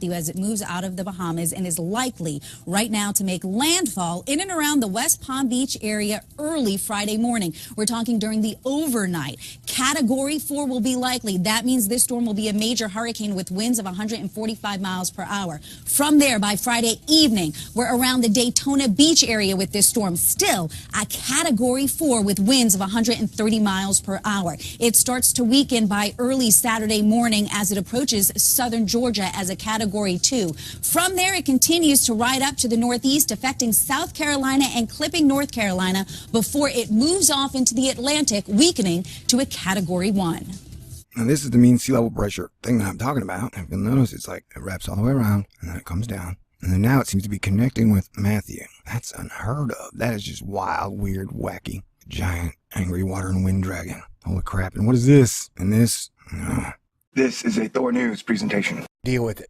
as it moves out of the Bahamas and is likely right now to make landfall in and around the West Palm Beach area early Friday morning. We're talking during the overnight. Category 4 will be likely. That means this storm will be a major hurricane with winds of 145 miles per hour. From there, by Friday evening, we're around the Daytona Beach area with this storm. Still a Category 4 with winds of 130 miles per hour. It starts to weaken by early Saturday morning as it approaches southern Georgia as a Category 2. From there, it continues to ride up to the northeast, affecting South Carolina and clipping North Carolina before it moves off into the Atlantic, weakening to a Category 1. And this is the mean sea level pressure thing that I'm talking about. If you'll notice, it's like it wraps all the way around and then it comes down. And then now it seems to be connecting with Matthew. That's unheard of. That is just wild, weird, wacky, giant, angry water and wind dragon. Holy crap. And what is this? And this? No. This is a Thor News presentation. Deal with it.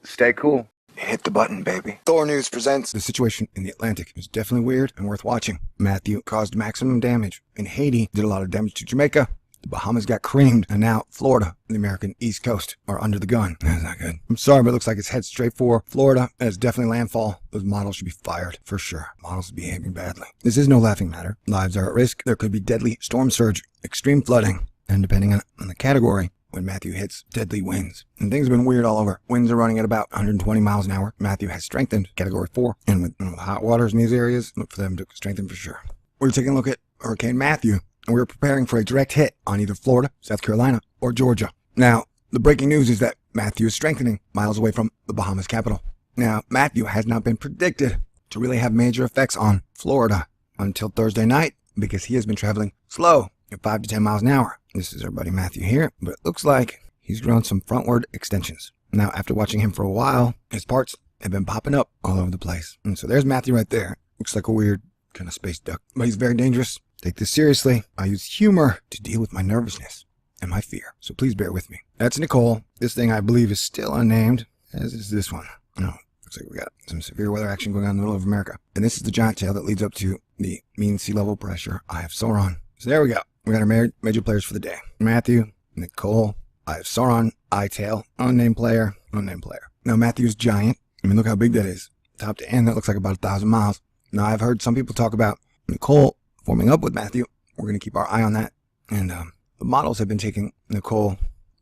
Stay cool. Hit the button, baby. Thor News presents the situation in the Atlantic is definitely weird and worth watching. Matthew caused maximum damage in Haiti, did a lot of damage to Jamaica. The Bahamas got creamed, and now Florida and the American East Coast are under the gun. That's not good. I'm sorry, but it looks like it's head straight for Florida. It's definitely landfall. Those models should be fired, for sure. Models are behaving badly. This is no laughing matter. Lives are at risk. There could be deadly storm surge, extreme flooding, and depending on the category, when Matthew hits, deadly winds. And things have been weird all over. Winds are running at about 120 miles an hour. Matthew has strengthened, Category 4, and with hot waters in these areas, look for them to strengthen for sure. We're taking a look at Hurricane Matthew, and we're preparing for a direct hit on either Florida, South Carolina, or Georgia. Now, the breaking news is that Matthew is strengthening miles away from the Bahamas capital. Now, Matthew has not been predicted to really have major effects on Florida until Thursday night because he has been traveling slow at 5 to 10 miles an hour. This is our buddy Matthew here, but it looks like he's grown some frontward extensions. Now, after watching him for a while, his parts have been popping up all over the place. And so there's Matthew right there. Looks like a weird kind of space duck, but he's very dangerous. Take this seriously. I use humor to deal with my nervousness and my fear, so please bear with me. That's Nicole. This thing I believe is still unnamed, as is this one. No, looks like we got some severe weather action going on in the middle of America. And this is the giant tail that leads up to the mean sea level pressure. I have Sauron. So there we go. We got our major players for the day. Matthew, Nicole, I have Sauron, I-tail, unnamed player, unnamed player. Now Matthew's giant. I mean, look how big that is. Top to end, that looks like about 1,000 miles. Now I've heard some people talk about Nicole forming up with Matthew. We're going to keep our eye on that. And the models have been taking Nicole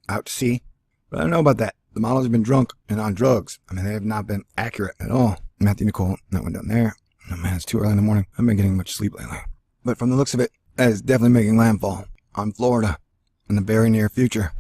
out to sea. But I don't know about that. The models have been drunk and on drugs. I mean, they have not been accurate at all. Matthew, Nicole, that one down there. Oh man, it's too early in the morning. I haven't been getting much sleep lately. But from the looks of it, that is definitely making landfall on Florida in the very near future.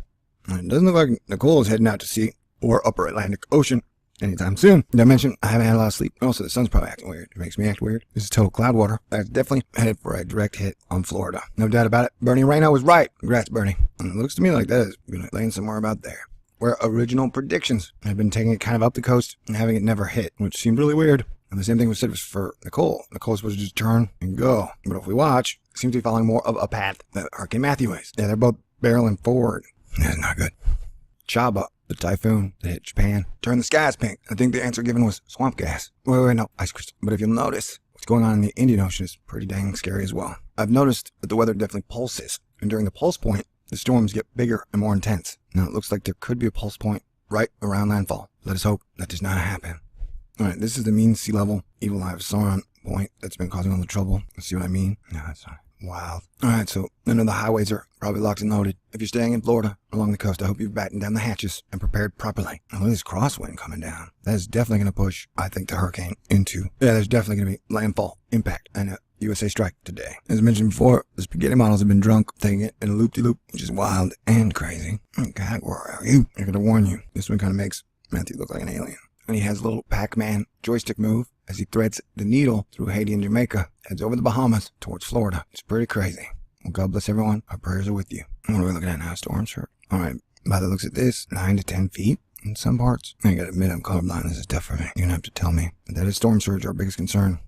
And it doesn't look like Nicole is heading out to sea or upper Atlantic Ocean anytime soon. Did I mention I haven't had a lot of sleep? Also, the sun's probably acting weird. It makes me act weird. This is total cloud water. That's definitely headed for a direct hit on Florida. No doubt about it. Bernie Rayno was right. Congrats, Bernie. And it looks to me like that is going to land somewhere about there, where original predictions have been taking it kind of up the coast and having it never hit, which seemed really weird. And the same thing was said for Nicole. Nicole's supposed to just turn and go. But if we watch, it seems to be following more of a path that Hurricane Matthew is. Yeah, they're both barreling forward. That's not good. Chaba, the typhoon that hit Japan, turned the skies pink. I think the answer given was swamp gas. Wait, no, ice crystal. But if you'll notice, what's going on in the Indian Ocean is pretty dang scary as well. I've noticed that the weather definitely pulses. And during the pulse point, the storms get bigger and more intense. Now, it looks like there could be a pulse point right around landfall. Let us hope that does not happen. All right, this is the mean sea level, evil eye of Sauron point that's been causing all the trouble. Let's see what I mean. No, that's not wild. All right, so none of the highways are probably locked and loaded. If you're staying in Florida along the coast, I hope you've battened down the hatches and prepared properly. And look at this crosswind coming down. That is definitely going to push, I think, the hurricane into, there's definitely going to be landfall impact and a USA strike today. As mentioned before, the spaghetti models have been drunk, taking it in a loop-de-loop, which is wild and crazy. Oh God, where are you? I gotta warn you, this one kind of makes Matthew look like an alien. And he has a little Pac-Man joystick move as he threads the needle through Haiti and Jamaica, heads over the Bahamas towards Florida. It's pretty crazy. Well, God bless everyone. Our prayers are with you. What are we looking at now? Storm surge. All right. By the looks at this, 9 to 10 feet in some parts. I gotta admit, I'm colorblind. This is tough for me. You're gonna have to tell me. That is storm surge, our biggest concern.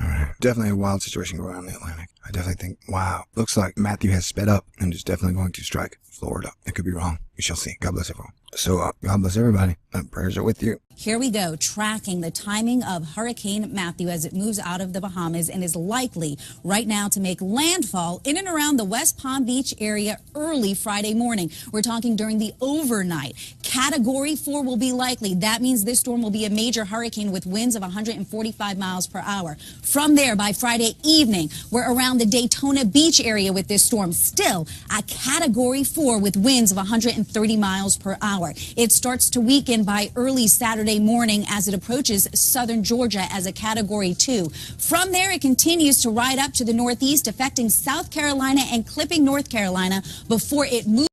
All right. Definitely a wild situation going on in the Atlantic. I definitely think, wow, looks like Matthew has sped up and is definitely going to strike Florida. It could be wrong. We shall see. God bless everyone. So, God bless everybody. Prayers are with you. Here we go, tracking the timing of Hurricane Matthew as it moves out of the Bahamas and is likely right now to make landfall in and around the West Palm Beach area early Friday morning. We're talking during the overnight. Category 4 will be likely. That means this storm will be a major hurricane with winds of 145 miles per hour. From there, by Friday evening, we're around the Daytona Beach area with this storm. Still a Category 4 with winds of 130 miles per hour. It starts to weaken by early Saturday morning as it approaches southern Georgia as a Category 2. From there, it continues to ride up to the northeast, affecting South Carolina and clipping North Carolina before it moves